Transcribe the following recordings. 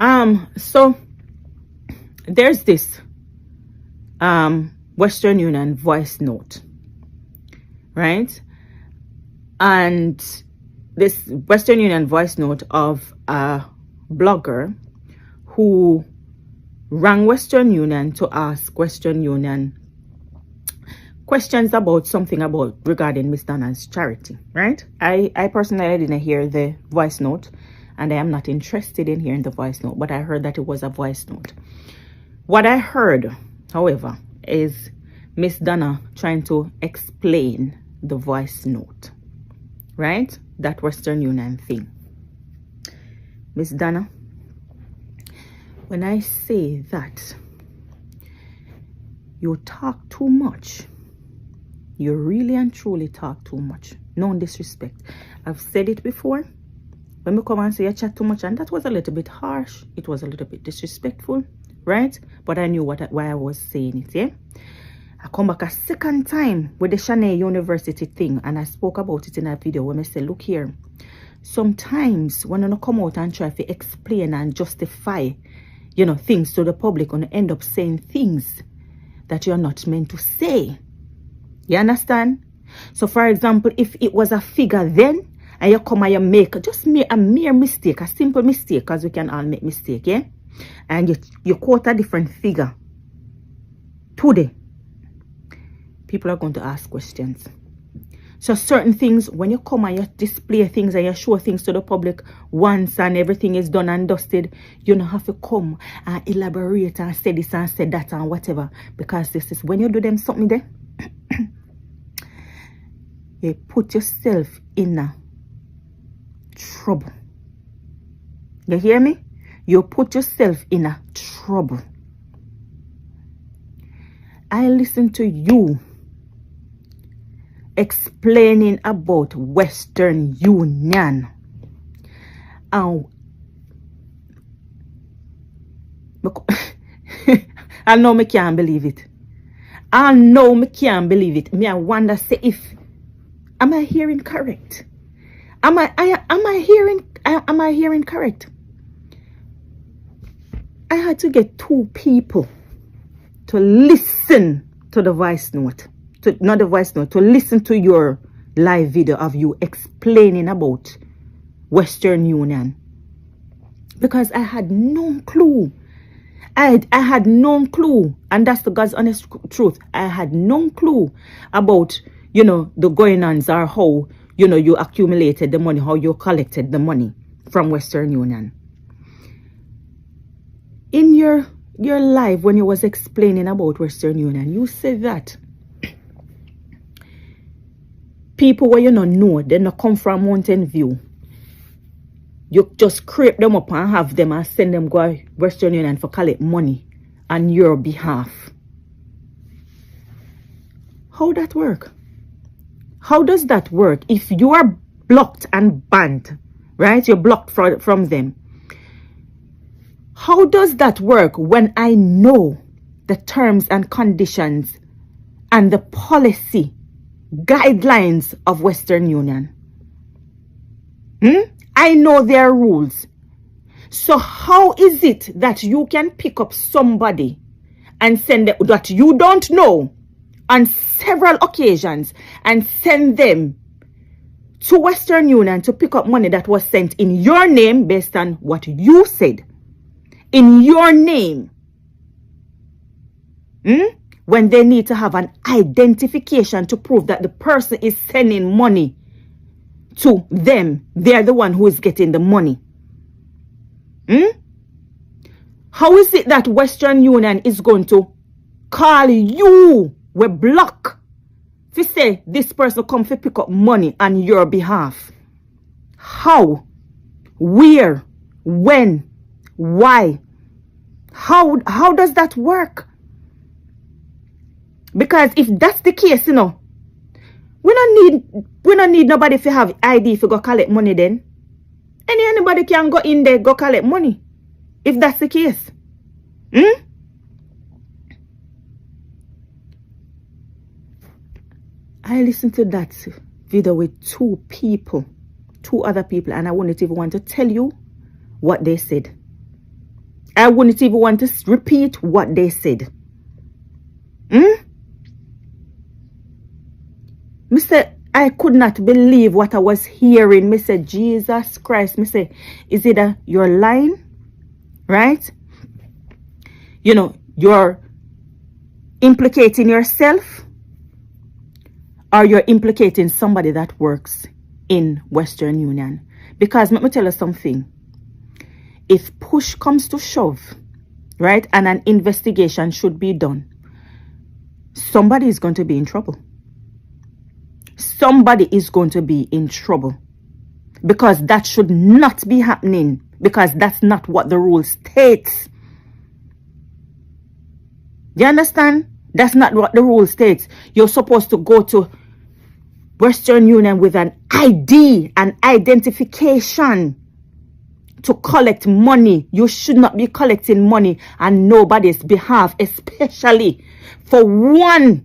So there's this Western Union voice note, right? And this Western Union voice note of a blogger who rang Western Union to ask Western Union questions about something regarding Miss Donna's charity, right? I personally didn't hear the voice note, and I am not interested in hearing the voice note, but I heard that it was a voice note. What I heard, however, is Miss Donna trying to explain the voice note, right? That Western Union thing. Miss Donna, when I say that you talk too much, you really and truly talk too much. No disrespect. I've said it before. When we come and say you chat too much, and that was a little bit harsh. It was a little bit disrespectful, right? But I knew why I was saying it, yeah? I come back a second time with the Chanel University thing, and I spoke about it in a video when I said, look here, sometimes when you come out and try to explain and justify, you know, things to the public, and end up saying things that you're not meant to say. You understand? So for example, if it was a figure then, and you come and you make just a mere mistake, a simple mistake, because we can all make mistake, yeah? And you quote a different figure today, people are going to ask questions. So certain things, when you come and you display things and you show things to the public once and everything is done and dusted, you don't have to come and elaborate and say this and say that and whatever. Because this is when you do them something there, you put yourself in a trouble. You hear me? You put yourself in a trouble. I listen to you explaining about Western Union. I know me can't believe it. I know me can't believe it. Me I wonder say if am I hearing correct? Am I hearing correct? I had to get two people to listen to the voice note. Not the voice note, to listen to your live video of you explaining about Western Union. Because I had no clue. I had no clue. And that's the God's honest truth. I had no clue about, you know, the going-ons or how, you know, you accumulated the money, how you collected the money from Western Union. In your live, when you was explaining about Western Union, you said that people where you don't know, they not come from Mountain View. You just scrape them up and have them and send them go to Western Union for collect money on your behalf. How that work? How does that work? If you are blocked and banned, right? You're blocked from them. How does that work when I know the terms and conditions and the policy guidelines of Western Union? I know their rules. So how is it that you can pick up somebody and send them that you don't know on several occasions and send them to Western Union to pick up money that was sent in your name based on what you said? In your name. When they need to have an identification to prove that the person is sending money to them. They're the one who is getting the money. How is it that Western Union is going to call you, we block, to say this person come to pick up money on your behalf? How? Where? When? Why? How does that work? Because if that's the case, you know, we don't need nobody to have ID to go collect money then. Anybody can go in there, go collect money. If that's the case. I listened to that video with two other people, and I wouldn't even want to tell you what they said. I wouldn't even want to repeat what they said. Me say, I could not believe what I was hearing. Me say, Jesus Christ. Me say, is it you're lying? Right? You know, you're implicating yourself, or you're implicating somebody that works in Western Union. Because let me tell you something. If push comes to shove, right, and an investigation should be done, somebody is going to be in trouble. Somebody is going to be in trouble. Because that should not be happening. Because that's not what the rule states. You understand? That's not what the rule states. You're supposed to go to Western Union with an ID, an identification, to collect money. You should not be collecting money on nobody's behalf, especially for one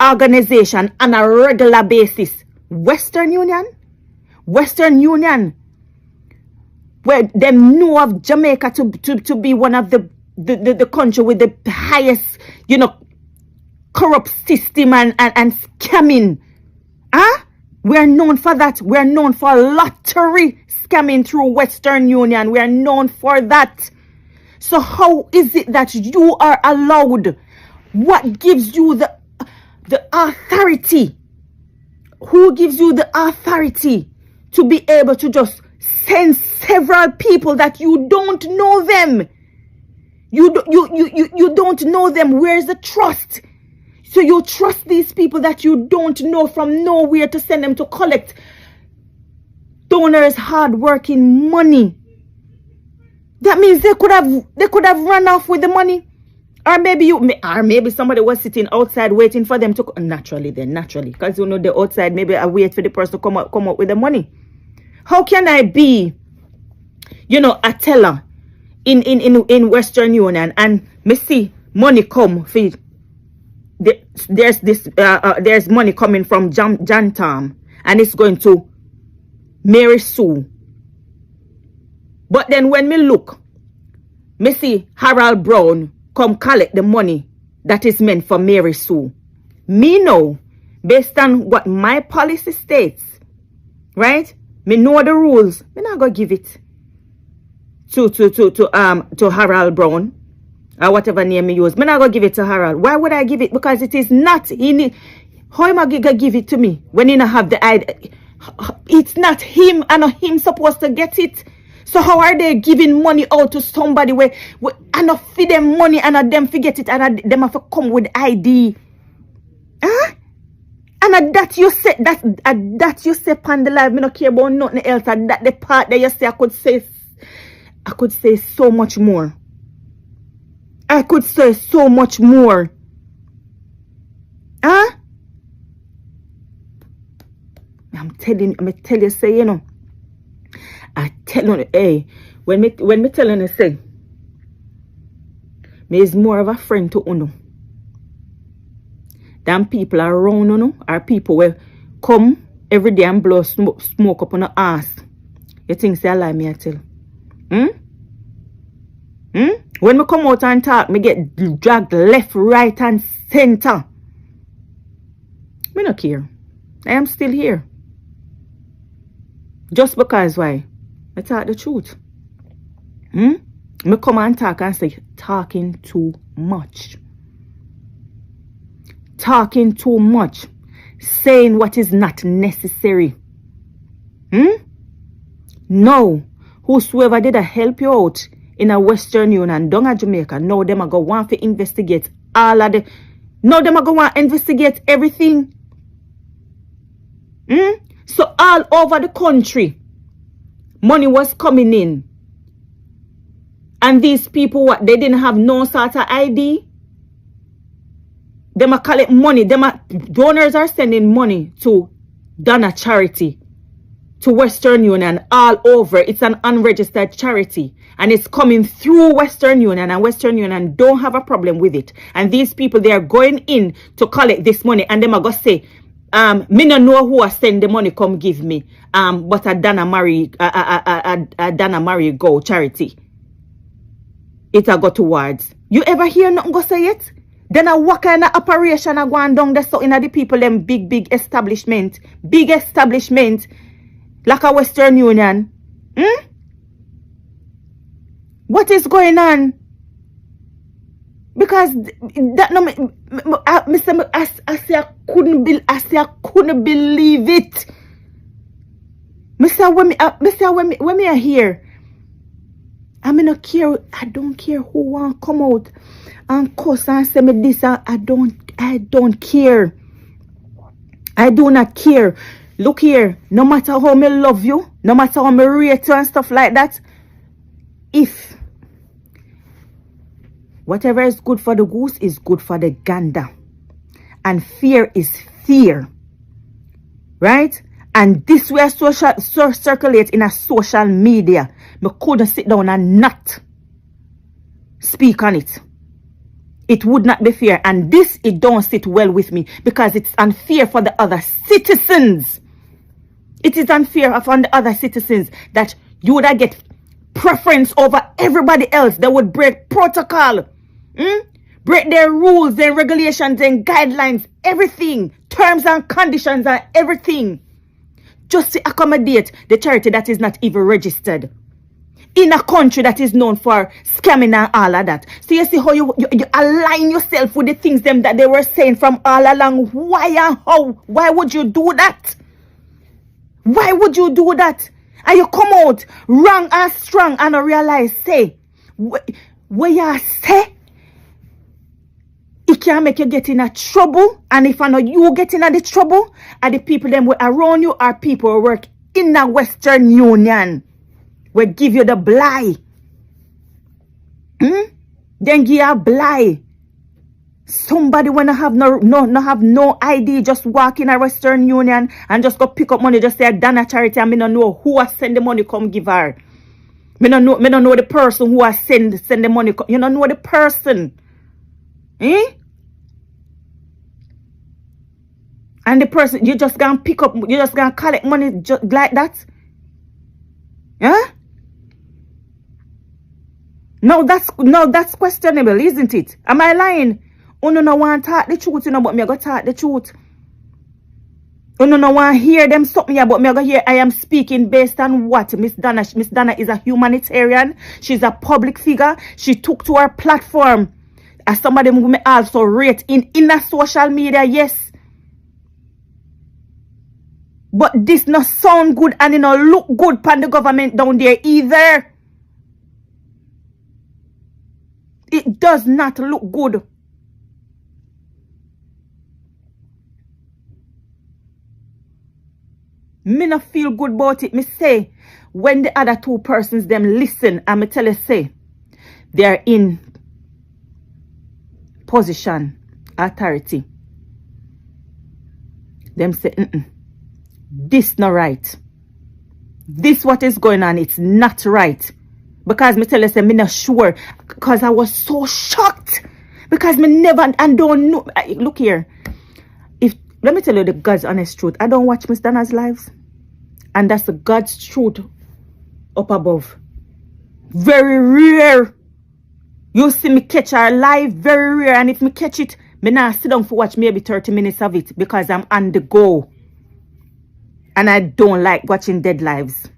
organization on a regular basis. Western Union, where they know of Jamaica to be one of the country with the highest, you know, corrupt system and scamming. We're known for that. We're known for lottery scamming through Western Union. We're known for that. So how is it that you are allowed? What gives you the authority? Who gives you the authority to be able to just send several people that you don't know them? You don't know them. Where's the trust? So you trust these people that you don't know from nowhere to send them to collect donors' hard-working money. That means they could have run off with the money. Or maybe somebody was sitting outside waiting for them to naturally, because you know the outside, maybe I wait for the person to come up with the money. How can I be, you know, a teller in Western Union and me see money come for there's money coming from John Tom and it's going to Mary Sue. But then when me look, me see Harold Brown come collect the money that is meant for Mary Sue. Me know, based on what my policy states, right? Me know the rules. Me not gonna give it to Harold Brown or whatever name me use. Me not gonna give it to Harold. Why would I give it? Because it is not. How am I gonna give it to me when he not have the ID? It's not him, and not him supposed to get it. So how are they giving money out to somebody where and not feed them money and them forget it and them have to come with ID? And that you say that you say pan the live, me not care about nothing else. And that the part that you say I could say so much more. I could say so much more. I'm telling you, say, you know. I tell you, hey, when me telling you, say, me is more of a friend to Uno than people around Uno, or people where come every day and blow smoke up on the ass. You think say I lie, me I tell? When me come out and talk, me get dragged left, right, and center. Me no care. I am still here. Just because why? I talk the truth. Me come and talk and say, talking too much. Talking too much. Saying what is not necessary. No. Whosoever did I help you out in a Western Union, down at Jamaica, now them are going to want to investigate all of the... Now them are going to want to investigate everything. So all over the country, money was coming in. And these people, what? They didn't have no sort of ID. Them are collect money. Donors are sending money to Donna charity, to Western Union all over. It's an unregistered charity. And it's coming through Western Union. And Western Union don't have a problem with it. And these people, they are going in to collect this money. And them are going to say, me no know who I send the money come give me. But a Donna Mary Go charity. it a go towards. You ever hear nothing go say it? Then what kind of operation a go on down there so in the people them big establishment, like a Western Union? What is going on? Because that no, I say I couldn't believe it. When me are here, I mean not care. I don't care who want come out and cuss and say me this. I don't care. I do not care. Look here. No matter how me love you, no matter how me rate you and stuff like that, if whatever is good for the goose is good for the gander, and fear is fear, right? And this way circulate in a social media. Me couldn't sit down and not speak on it. It would not be fair. And this, it don't sit well with me because it's unfair for the other citizens. It is unfair upon the other citizens that you would get preference over everybody else. That would break protocol. Break their rules, their regulations, and guidelines, everything. Terms and conditions and everything. Just to accommodate the charity that is not even registered in a country that is known for scamming and all of that. So you see how you align yourself with the things them that they were saying from all along. Why and how? Why would you do that? Why would you do that? And you come out wrong and strong and realize, say, what you say, it can make you get in a trouble. And if I know you get in the trouble, and the people them around you are people who work in the Western Union, will give you the blight. Then give you a blight. Somebody when have no ID, just walk in a Western Union and just go pick up money, just say Donna charity, and me don't know who has send the money come give her. Me don't know the person who has send the money. You don't know the person. And the person, you just gonna pick up, you just gonna collect money just like that? No, that's questionable, isn't it? Am I lying? Oh no want to talk the truth, but me I go talk the truth. Oh no want hear them stop me, but me I go hear I am speaking based on what? Miss Donna is a humanitarian. She's a public figure. She took to her platform as somebody who may also rate in a social media, yes. But this not sound good and it not look good pan the government down there either. It does not look good. Me not feel good about it. Me say, when the other two persons them listen, and me tell you say, they're in position, authority. Them say, this not right. This what is going on, it's not right. Because me tell you say, me not sure. Because I was so shocked. Because me never, and don't know. Look here. Let me tell you the God's honest truth. I don't watch Miss Donna's lives. And that's the God's truth up above. Very rare. You see me catch her live, very rare. And if me catch it, me now sit down for watch maybe 30 minutes of it. Because I'm on the go. And I don't like watching dead lives.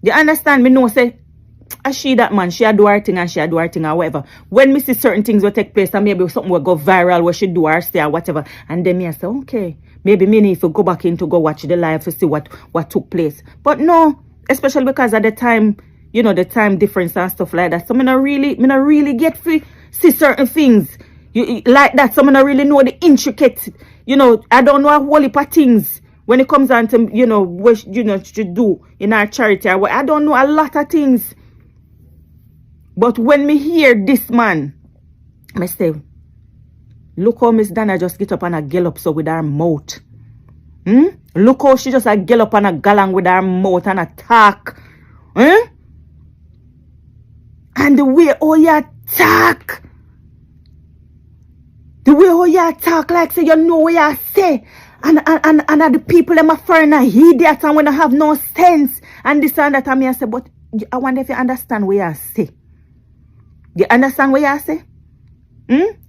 You understand? Me know say, she that man, she do her thing and she do her thing or whatever. When me see certain things will take place and maybe something will go viral where she do her stay or whatever. And then me I say, okay, maybe me need to go back in to go watch the live to see what took place. But no, especially because at the time, you know, the time difference and stuff like that. So me not really get to see certain things like that. So me not really know the intricate, you know, I don't know a whole heap of things. When it comes on to, you know, what, you know, to do in our charity, I don't know a lot of things. But when me hear this man, I say, look how Miss Donna just get up and a gallop so with her mouth. Look how she just a gallop and a galang with her mouth and attack. And the way how you attack. The way how you attack like say you know what you say. And the people them are foreign idiots and when I have no sense and this and that, and me I say, but I wonder if you understand what I say. You understand what you say?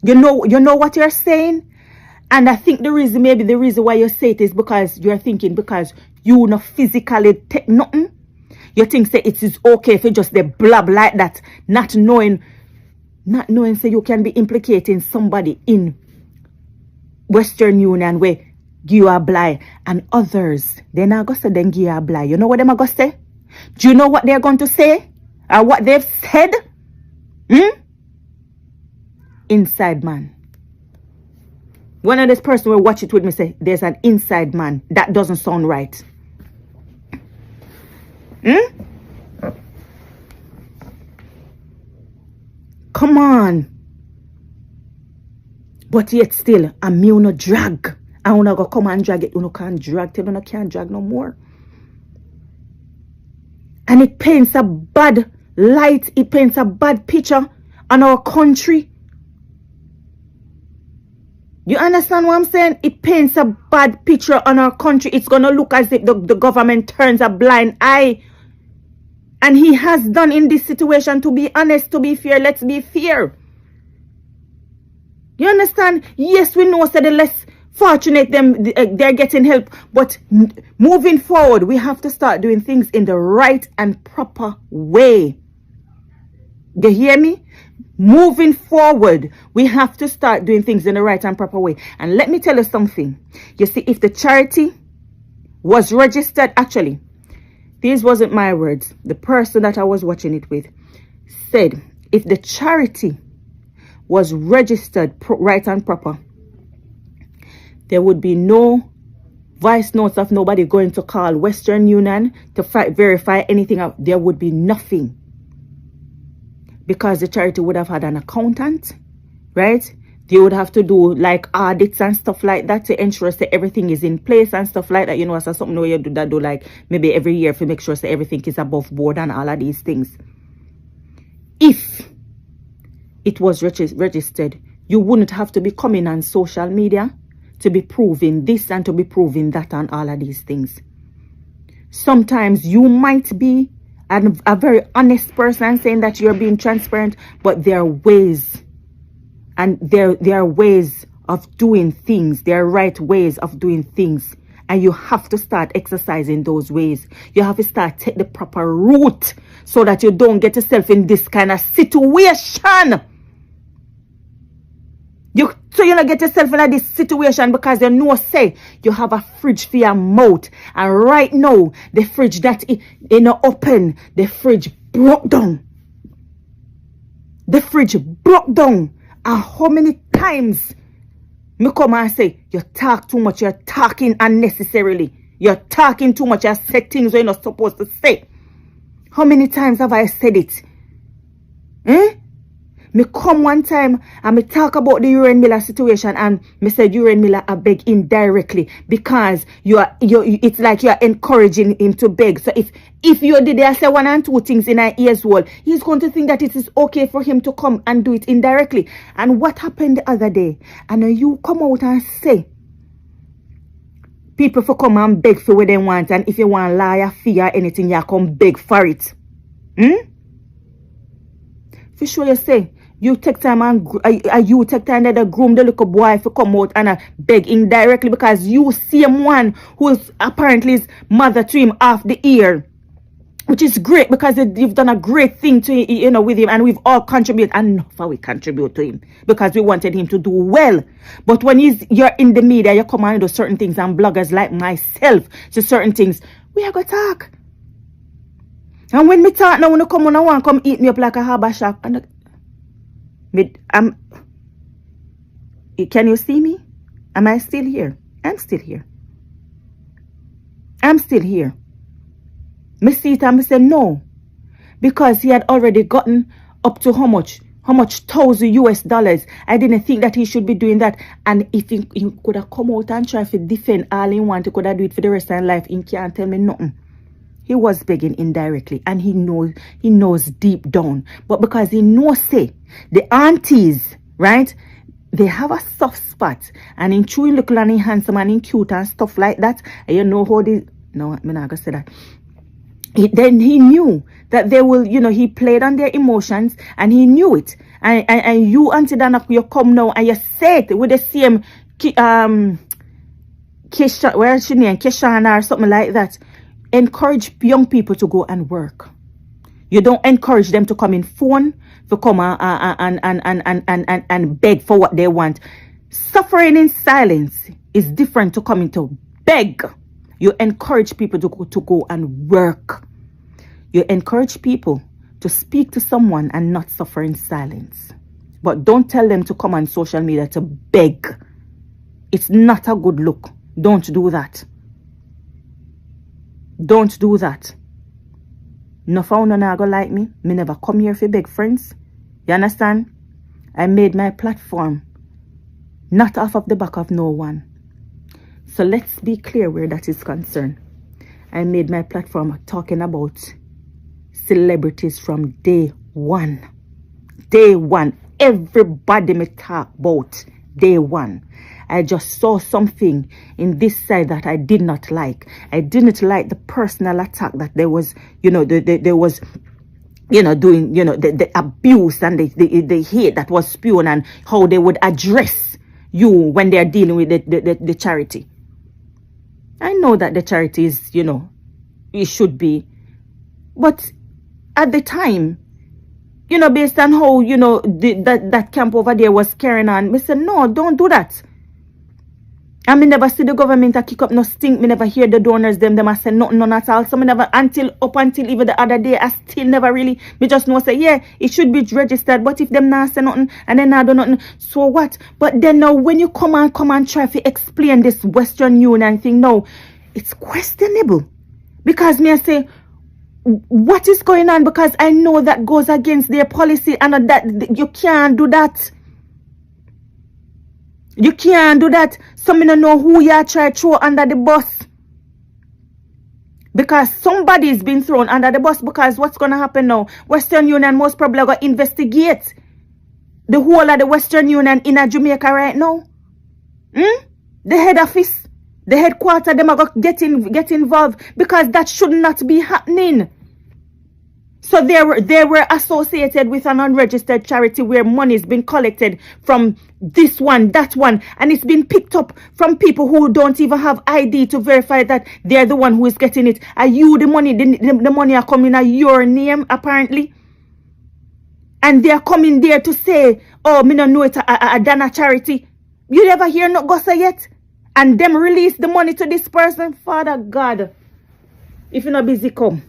You know what you're saying? And I think maybe the reason why you say it is because you're thinking because you not physically take nothing. You think say it is okay if you just they blab like that, not knowing say you can be implicating somebody in Western Union where give you a blind and others. They're not going to say then give you a blind. You know what they're going to say? Do you know what they're going to say? Or what they've said? Inside man. One of this person will watch it with me say, there's an inside man. That doesn't sound right. Come on. But yet still, I'm me no drag. I wanna go come and drag it. You can't drag till you can't drag no more. And it paints a bad light. It paints a bad picture on our country. You understand what I'm saying? It paints a bad picture on our country. It's going to look as if the government turns a blind eye. And he has done in this situation, to be honest, to be fair. Let's be fair. You understand? Yes, we know that the less fortunate they're getting help. But moving forward, we have to start doing things in the right and proper way. You hear me? Moving forward, we have to start doing things in the right and proper way. And let me tell you something. You see, if the charity was registered, actually, these wasn't my words. The person that I was watching it with said, if the charity was registered right and proper, there would be no voice notes of nobody going to call Western Union to verify anything out. There would be nothing. Because the charity would have had an accountant, right? They would have to do like audits and stuff like that to ensure that everything is in place and stuff like that. You know, so something where you do like maybe every year to make sure that everything is above board and all of these things. If it was registered, you wouldn't have to be coming on social media to be proving this and to be proving that and all of these things. Sometimes you might be a very honest person saying that you're being transparent, but there are ways, and there are ways of doing things. There are right ways of doing things, and you have to start exercising those ways. You have to start take the proper route so that you don't get yourself in this kind of situation. So you don't get yourself in this situation because you know say you have a fridge for your mouth, and right now the fridge that open, the fridge broke down. The fridge broke down. And how many times me come and say you talk too much, you're talking unnecessarily, you're talking too much, you say things you're not supposed to say. How many times have I said it? Me come one time and me talk about the Urine Miller situation, and me said Urine Miller a beg indirectly because it's like you are encouraging him to beg. So if you did say one and two things in our ears wall, he's going to think that it is okay for him to come and do it indirectly. And what happened the other day? And you come out and say people for come and beg for what they want, and if you want liar, fear, anything, you come beg for it. For sure you say you take time and you take time to groom the little boy to come out and beg indirectly because you see him one who is apparently his mother to him off the ear, which is great because you've done a great thing to with him, and we've all contributed, and enough we contribute to him because we wanted him to do well. But when you're in the media, you come and do certain things, and bloggers like myself to certain things, we are gonna talk. And when me talk now, when you come on, I want to come eat me up like a harbor shark. Can you see me? Am I still here? I'm still here. I'm still here. Me see it and me say no. Because he had already gotten up to how much $1,000 US. I didn't think that he should be doing that. And if he could have come out and try to defend all he wanted, he could have do it for the rest of his life. He can't tell me nothing. He was begging indirectly, and he knows deep down. But because he knows, say, the aunties, right, they have a soft spot. And in true, look and in handsome and in cute and stuff like that. And you know how they... No, I'm not going to say that. then he knew that they will, he played on their emotions and he knew it. And you, Aunty Donna, you come now and you say it with the same, where's she name? Keshana or something like that. Encourage young people to go and work. You don't encourage them to come in phone, to come and beg for what they want. Suffering in silence is different to coming to beg. You encourage people to go and work. You encourage people to speak to someone and not suffer in silence. But don't tell them to come on social media to beg. It's not a good look. Don't do that. Don't do that. No found no go like me. Me never come here for beg, friends. You understand? I made my platform not off of the back of no one. So let's be clear where that is concerned. I made my platform talking about celebrities from day one. Day one. Everybody me talk about day one. I just saw something in this side that I did not like. I didn't like the personal attack that there was, there was, doing, the abuse and the hate that was spewed and how they would address you when they're dealing with the charity. I know that the charity is, it should be. But at the time, based on how, that camp over there was carrying on, I said, no, don't do that. And me never see the government a kick up no stink. Me never hear the donors them a say nothing, none at all. So me never, up until even the other day, I still never really, me just know say, yeah, it should be registered. But if them not say nothing, and then I do nothing, so what? But then now, when you come and try to explain this Western Union thing now, it's questionable. Because me I say, what is going on? Because I know that goes against their policy and that you can't do that. You can't do that. So me don't know who you try to throw under the bus. Because somebody's been thrown under the bus. Because what's going to happen now? Western Union most probably going to investigate the whole of the Western Union in Jamaica right now. The head office, the headquarters, them are going to get involved. Because that should not be happening. So they were associated with an unregistered charity where money has been collected from this one, that one, and it's been picked up from people who don't even have ID to verify that they're the one who is getting it. Are you the money? The money are coming at your name, apparently. And they are coming there to say, oh, me don't know it's a Donna charity. You never hear no gossip yet? And them release the money to this person? Father God, if you're not busy, come.